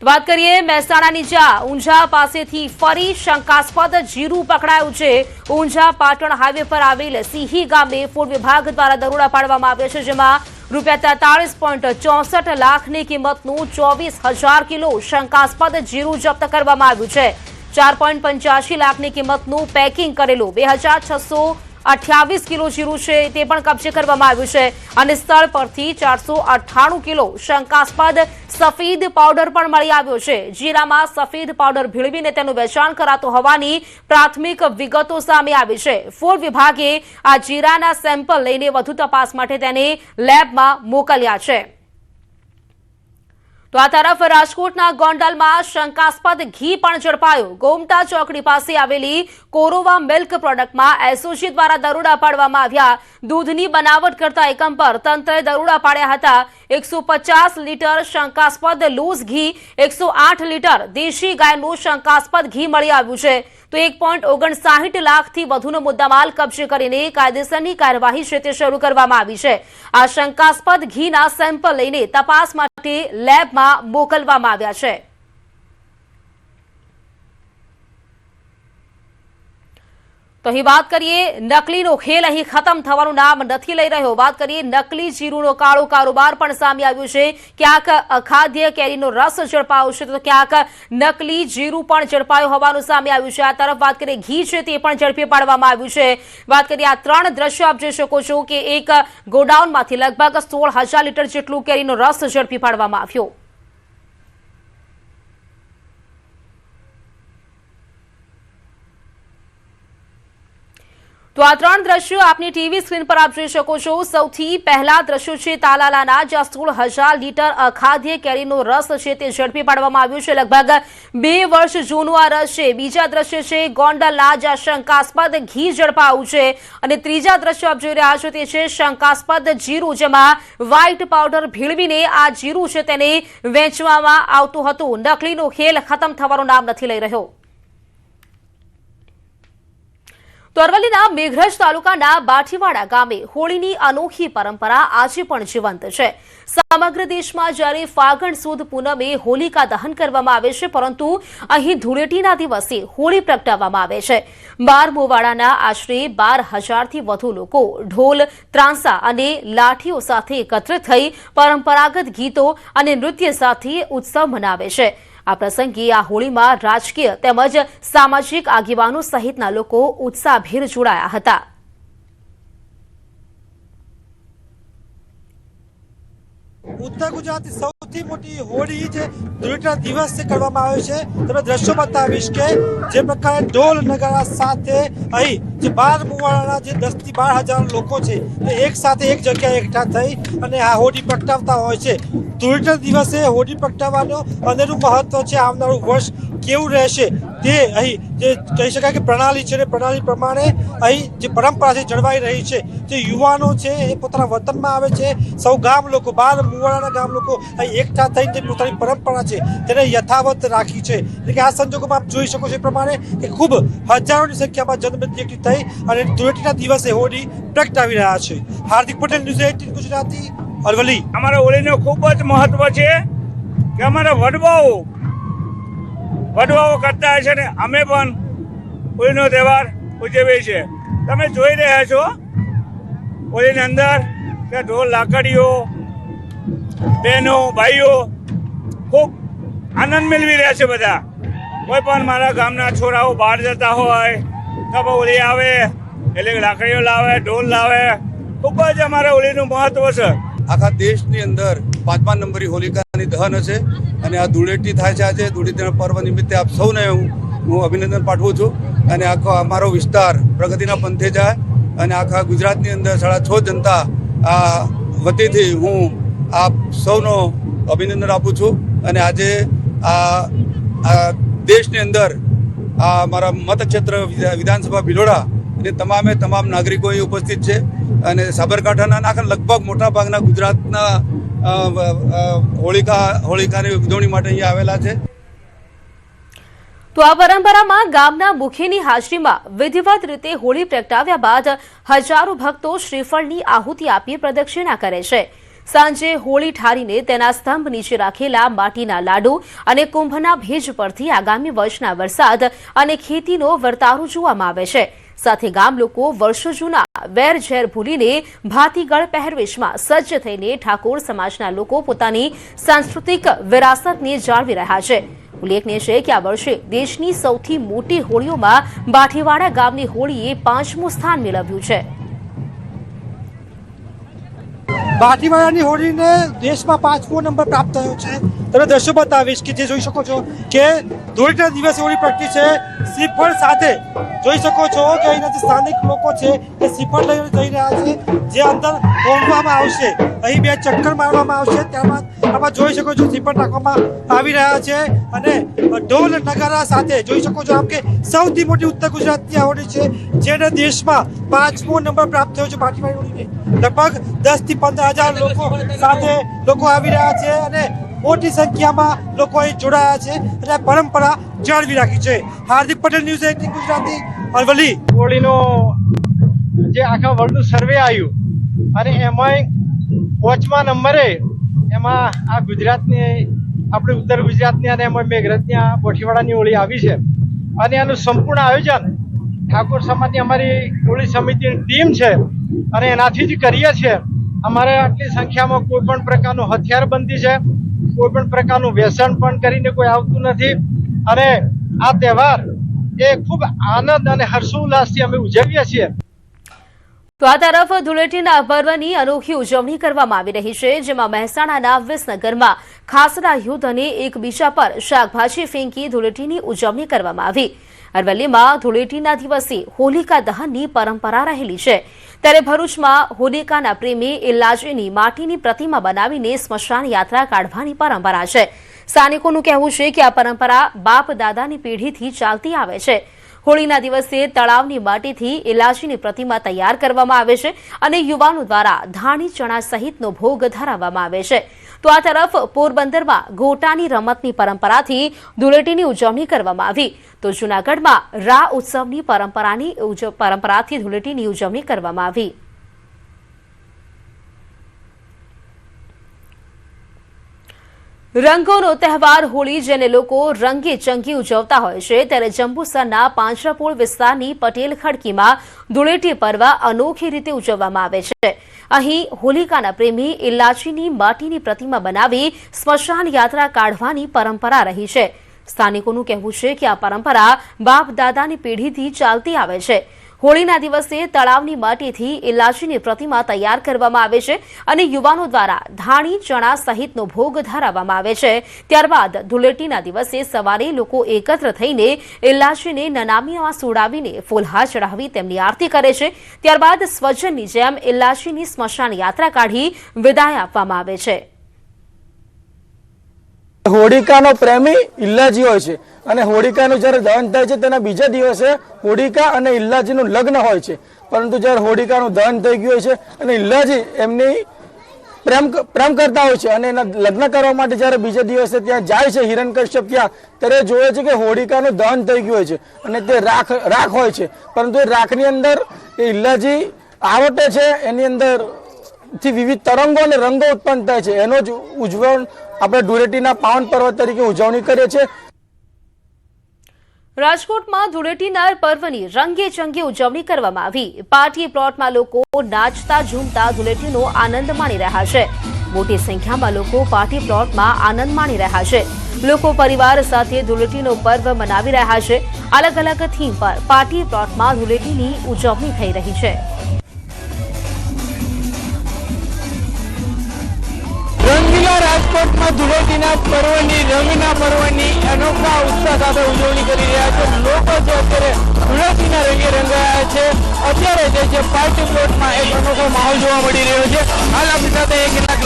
વાત કરીએ મહેસાણાની જ્યાં ઊંઝા પાસેથી ફરી શંકાસ્પદ જીરું પકડાયું છે। ઊંઝા પાટણ હાઈવે પર આવેલ સિંહી ગામે ફૂડ વિભાગ દ્વારા દરોડા પાડવામાં આવ્યા છે, જેમાં ₹43.64 લાખની કિંમતનું 24,000 કિલો શંકાસ્પદ જીરું જપ્ત કરવામાં આવ્યું છે। 4.85 લાખની કિંમતનું પેકિંગ કરેલું 2,628 કિલો જીરું છે તે પણ કબજે કરવામાં આવ્યું છે અને સ્થળ પરથી 498 કિલો શંકાસ્પદ સફેદ પાવડર પણ મળી આવ્યો છે। જીરામાં સફેદ પાવડર ભેળવીને તેનું વેચાણ કરાતું હોવાની પ્રાથમિક વિગતો સામે આવી છે। ફૂડ વિભાગે આ જીરાના સેમ્પલ લઈને વધુ તપાસ માટે તેને લેબમાં મોકલ્યા છે। તો આ તરફ રાજકોટના ગોંડલમાં શંકાસ્પદ ઘી પણ ઝડપાયું। ગોમટા ચોકડી પાસે આવેલી કોરોવા મિલ્ક પ્રોડક્ટમાં એસઓજી દ્વારા દરોડા પાડવામાં આવ્યા। દૂધની બનાવટ કરતા એકમ પર તંત્રએ દરોડા પાડ્યા હતા। 150 લીટર શંકાસ્પદ લૂઝ ઘી, 108 લીટર દેશી ગાયનું શંકાસ્પદ ઘી મળી આવ્યું છે। તો 1.59 લાખથી વધુનો મુદ્દામાલ કબજે કરીને કાયદેસરની કાર્યવાહી છે તે શરૂ કરવામાં આવી છે। આ શંકાસ્પદ ઘીના સેમ્પલ લઈને તપાસ માટે લેબમાં મોકલવામાં આવ્યા છે। તો અહીં વાત કરીએ નકલીનો ખેલ અહીં ખતમ થવાનું નામ નથી લઈ રહ્યો। વાત કરીએ નકલી જીરુનો કાળો કારોબાર પણ સામે આવ્યો છે। ક્યાંક અખાદ્ય કેરીનો રસ ઝડપાયો છે તો ક્યાંક નકલી જીરું પણ ઝડપાયું હોવાનું સામે આવ્યું છે। આ તરફ વાત કરીએ ઘી છે તે પણ ઝડપી પાડવામાં આવ્યું છે। વાત કરીએ આ ત્રણ દ્રશ્યો આપ જોઈ શકો છો કે એક ગોડાઉનમાંથી લગભગ 16,000 લીટર જેટલું કેરીનો રસ ઝડપી પાડવામાં આવ્યો। તો આ ત્રણ દ્રશ્યો આપની ટીવી સ્ક્રીન પર આપ જોઈ શકો છો। સૌથી પહેલા દ્રશ્યો છે તાલાલાના, જ્યાં 16,000 લીટર અખાદ્ય કેરીનો રસ છે તે ઝડપી પાડવામાં આવ્યો છે। લગભગ 2 વર્ષ જૂનું આ રસ છે। બીજા દ્રશ્ય છે ગોંડલના, જ્યાં શંકાસ્પદ ઘી ઝડપાયું છે અને ત્રીજા દ્રશ્યો આપ જોઈ રહ્યા છો તે છે શંકાસ્પદ જીરું, જેમાં વ્હાઇટ પાવડર ભેળવીને આ જીરું છે તેને વેચવામાં આવતું હતું। નકલીનો ખેલ ખતમ થવાનું નામ નથી લઈ રહ્યો। તો અરવલ્લીના મેઘરજ તાલુકાના બાઠીવાડા ગામે હોળીની અનોખી પરંપરા આજે પણ જીવંત છે। સમગ્ર દેશમાં જ્યારે ફાગણ સુદ પૂનમે હોલિકા દહન કરવામાં આવે છે, પરંતુ અહીં ધૂળેટીના દિવસે હોળી પ્રગટાવવામાં આવે છે। બારમુવાડાના આશરે 12,000થી વધુ લોકો ઢોલ, ત્રાંસા અને લાઠીઓ સાથે એકત્રિત થઈ પરંપરાગત ગીતો અને નૃત્ય સાથે ઉત્સવ મનાવે છે। આ પ્રસંગે આ હોળીમાં રાજકીય તેમજ સામાજિક આગેવાનો સહિતના લોકો ઉત્સાહભેર જોડાયા હતા। ઉત્તર ગુજરાતની સૌથી મોટી હોળી જે ધૂળેટીના દિવસે કરવામાં આવે છે। તમે દ્રશ્યો બતાવીશ કે જે પ્રકારે ઢોલ નગારા સાથે અહીં જે બારમુવાડાના જે 10 થી 12,000 લોકો છે તે એક સાથે એક જગ્યાએ એકઠા થઈ અને આ હોળી પ્રગટાવતા હોય છે। ધૂળેટીના દિવસે હોળી પ્રગટાવવાનો અનેરું મહત્વ છે। આવનારું વર્ષ કેવું રહેશે તે અહીં જે કહી શકાય કે પ્રણાલી છે, પ્રણાલી પ્રમાણે અહીં જે પરંપરા છે જળવાઈ રહી છે। જે યુવાનો છે એ પોતાના વતનમાં આવે છે, સૌ ગામ લોકો, બારમુવાડાના ગામ લોકો અહીં એકઠા થઈને જે પોતાની પરંપરા છે તેને યથાવત રાખી છે। એટલે કે આ સંજોગોમાં આપ જોઈ શકો છો એ પ્રમાણે કે ખૂબ હજારોની સંખ્યામાં જનમેદની એકઠી થઈ અને ધૂળેટીના દિવસે હોળી પ્રગટાવી રહ્યા છે। હાર્દિક પટેલ, ન્યૂઝ 18 ગુજરાતી, અરવલ્લી। અમારા હોળીનું ખૂબ જ મહત્વ છે કે અમારા વડવાઓ કરતા હોય છે ને અમે પણ હોળીનો તહેવાર ઉજવીએ છીએ। તમે જોઈ રહ્યા છો હોળીની અંદર કે ઢોલ, લાકડીઓ, બહેનો, ભાઈઓ ખૂબ આનંદ મેળવી રહ્યા છે બધા। કોઈ પણ મારા ગામના છોરાઓ બહાર જતા હોય તો હોળી આવે એટલે લાકડીઓ લાવે, ઢોલ લાવે। ખૂબ જ અમારા હોળીનું મહત્વ છે। આખા દેશની અંદર 5મા નંબરની હોલિકાની દહન હશે અને આ ધૂળેટી થાય છે। આજે ધૂળેટીના પર્વ નિમિત્તે આપ સૌને હું અભિનંદન પાઠવું છું અને આખો અમારો વિસ્તાર પ્રગતિના પંથે જાય અને આખા ગુજરાતની અંદર 6.5 જનતા આ વતીથી હું આપ સૌનો અભિનંદન આપું છું। અને આજે આ દેશની અંદર આ મારા મતક્ષેત્ર વિધાનસભા ભિલોડા અને તમામ નાગરિકો અહીં ઉપસ્થિત છે અને સાબરકાંઠાના આખા લગભગ મોટા ભાગના ગુજરાતના હોળિકાની ઉજવણી માટે અહીંયા આવેલા છે। તો આ પરંપરામાં ગામના મુખીની હાજરીમાં વિધિવત રીતે હોળી પ્રગટાવ્યા બાદ હજારો ભક્તો શ્રીફળની આહુતિ આપી પ્રદક્ષિણા કરે છે। સાંજે હોળી ઠારીને તેના સ્તંભ નીચે રાખેલા માટીના લાડુ અને કુંભના ભેજ પરથી આગામી વર્ષના વરસાદ અને ખેતીનો વર્તારો જોવામાં આવે છે। સાથે ગામ લોકો વર્ષો જૂના વેર-ઝેર ભૂલીને ભાતીગળ પહેરવેશમાં સજ્જ થઈને ઠાકોર સમાજના લોકો પોતાની સાંસ્કૃતિક વિરાસતને જાળવી રહ્યા છે। ઉલ્લેખનીય છે કે આ વર્ષે દેશની સૌથી મોટી હોળીઓમાં બાઠીવાડા ગામની હોળીએ 5મું સ્થાન મેળવ્યું છે। બાઠીવાડાની હોળીને દેશમાં 5મો નંબર પ્રાપ્ત થયો છે। તમે દ્રશ્યો બતાવીશ કે જે જોઈ શકો છો કે ધૂળેટીના દિવસે હોળી પ્રગટી છે। શ્રીફળ સાથે જોઈ શકો છો કે અહીંના જે સ્થાનિક લોકો છે એ શ્રીફળ લઈને જઈ રહ્યા છે, જે અંદર હોમવામાં આવશે। અહીં 2 ચક્કર મારવામાં આવશે, ત્યારબાદ આમાં જોઈ શકો છો શ્રીફળ રાખવામાં આવી રહ્યા છે અને ઢોલ નગારા સાથે જોઈ શકો છો આપ કે સૌથી મોટી ઉત્તર ગુજરાતની આ હોળી છે, જેને દેશમાં 5મો નંબર પ્રાપ્ત થયો છે। બાઠીવાડા હોળીને લગભગ 10 થી 15,000 લોકો સાથે લોકો આવી રહ્યા છે અને મોટી સંખ્યામાં લોકો અહીં જોડાયા છે અને પરંપરા જાળવી રાખી છે। હાર્દિક પટેલ, ન્યૂઝ 18 ગુજરાતી, અરવલ્લી। હોળીનો જે આખા વર્લ્ડનું સર્વે આવ્યું અને એમાંય 5મા નંબરે એમાં આ ગુજરાતની આપણે ઉત્તર ગુજરાતની અને એમાં મેઘરજની આ બાઠીવાડાની હોળી આવી છે અને એનું સંપૂર્ણ આયોજન ઠાકોર સમાજની અમારી હોળી સમિતિની ટીમ છે અને એનાથી જ કરીએ છીએ। અમારે આટલી સંખ્યામાં કોઈ પણ પ્રકારનું હથિયારબંધી છે, કોઈ પણ પ્રકારનું વ્યસન પણ કરીને કોઈ આવતું નથી અને આ તહેવાર એ ખૂબ આનંદ અને હર્ષોલ્લાસથી અમે ઉજવીએ છીએ। તો આ તરફ ધૂળેટીના પર્વની અનોખી ઉજવણી કરવામાં આવી રહી છે, જેમાં મહેસાણાના વિસનગરમાં ખાસરા યુદ્ધ અને એકબીજા પર શાકભાજી ફેંકી ધૂળેટીની ઉજવણી કરવામાં આવી। અરવલ્લીમાં ધૂળેટીના દિવસે હોલિકા દહનની પરંપરા રહેલી છે, ત્યારે ભરૂચમાં હોલિકાના પ્રેમે ઇલ્લાજીની માટીની પ્રતિમા બનાવીને સ્મશાન યાત્રા કાઢવાની પરંપરા છે। સ્થાનિકોનું કહેવું છે કે આ પરંપરા બાપ દાદાની પેઢીથી ચાલતી આવે છે। હોળીના દિવસે તળાવની માટીથી ઇલાજીની પ્રતિમા તૈયાર કરવામાં આવે છે અને યુવાનો દ્વારા ધાણી ચણા સહિતનો ભોગ ધરાવવામાં આવે છે। તો આ તરફ પોરબંદરમાં ગોટાની રમતની પરંપરાથી ધૂળેટીની ઉજવણી કરવામાં આવી, તો જૂનાગઢમાં રા ઉત્સવની પરંપરાથી ધૂળેટીની ઉજવણી કરવામાં આવી। રંગોનો તહેવાર હોળી, જેને લોકો રંગે ચંગી ઉજવતા હોય છે, ત્યારે જંબુસરના પાંજરાપોળ વિસ્તારની પટેલ ખડકીમાં ધૂળેટી પર્વ અનોખી રીતે ઉજવવામાં આવે છે। અહીં હોલિકાના પ્રેમી ઇલ્લાજીની માટીની પ્રતિમા બનાવી સ્મશાન યાત્રા કાઢવાની પરંપરા રહી છે। સ્થાનિકોનું કહેવું છે કે આ પરંપરા બાપ દાદાની પેઢીથી ચાલતી આવે છે। હોળીના દિવસે તળાવની માટીથી ઇલ્લાજીની પ્રતિમા તૈયાર કરવામાં આવે છે અને યુવાનો દ્વારા ધાણી ચણા સહિતનો ભોગ ધરાવવામાં આવે છે। ત્યારબાદ ધૂળેટીના દિવસે સવારે લોકો એકત્ર થઈને ઇલ્લાજીને નનામીમાં સુડાવીને ફૂલહાર ચડાવી તેમની આરતી કરે છે। ત્યારબાદ સ્વજનની જેમ ઇલ્લાજીની સ્મશાન યાત્રા કાઢી વિદાય આપવામાં આવે છે। હોળિકાનો પ્રેમી ઇલ્લાજી હોય છે અને હોળિકાનું જ્યારે દહન થાય છે તેના બીજા દિવસે હોળિકા અને ઇલ્લાજીનું લગ્ન હોય છે, પરંતુ જ્યારે હોળિકાનું દહન થઈ ગયું હોય છે અને ઇલ્લાજી એમની પ્રેમ કરતા હોય છે અને એના લગ્ન કરવા માટે જ્યારે બીજા દિવસે ત્યાં જાય છે હિરણ્યકશ્યપ ત્યાં, ત્યારે જોવે છે કે હોળિકાનું દહન થઈ ગયું હોય છે અને તે રાખ હોય છે, પરંતુ એ રાખની અંદર એ ઇલ્લાજી આવટે છે, એની અંદર થી વિવિધ તરંગો અને રંગો ઉત્પન્ન થાય છે। એનો જ ઉજવણ આપણે ધૂળેટીના પાવન પર્વ તરીકે ઉજવણી કરીએ છીએ। રાજકોટમાં ધૂળેટીના પર્વની રંગે ચંગે ઉજવણી કરવામાં આવી। પાર્ટી પ્લોટમાં લોકો નાચતા ઝૂમતા ધૂળેટીનો આનંદ માણી રહ્યા છે। મોટી સંખ્યામાં લોકો પાર્ટી પ્લોટમાં આનંદ માણી રહ્યા છે। લોકો પરિવાર સાથે ધૂળેટીનો પર્વ મનાવી રહ્યા છે। અલગ અલગ થીમ પર પાર્ટી પ્લોટમાં ધૂળેટીની ઉજવણી થઈ રહી છે। રંગીલા રાજકોટમાં ધૂળેટીના પર્વની અનોખા ઉત્સાહ સાથે ઉજવણી કરી રહ્યા છે। લોકો જે અત્યારે ધૂળેટીના રંગે રંગાયા છે, અત્યારે જે છે પાર્ટી પ્લોટમાં એક અનોખો માહોલ જોવા મળી રહ્યો છે। હાલ આપણી સાથે કેટલાક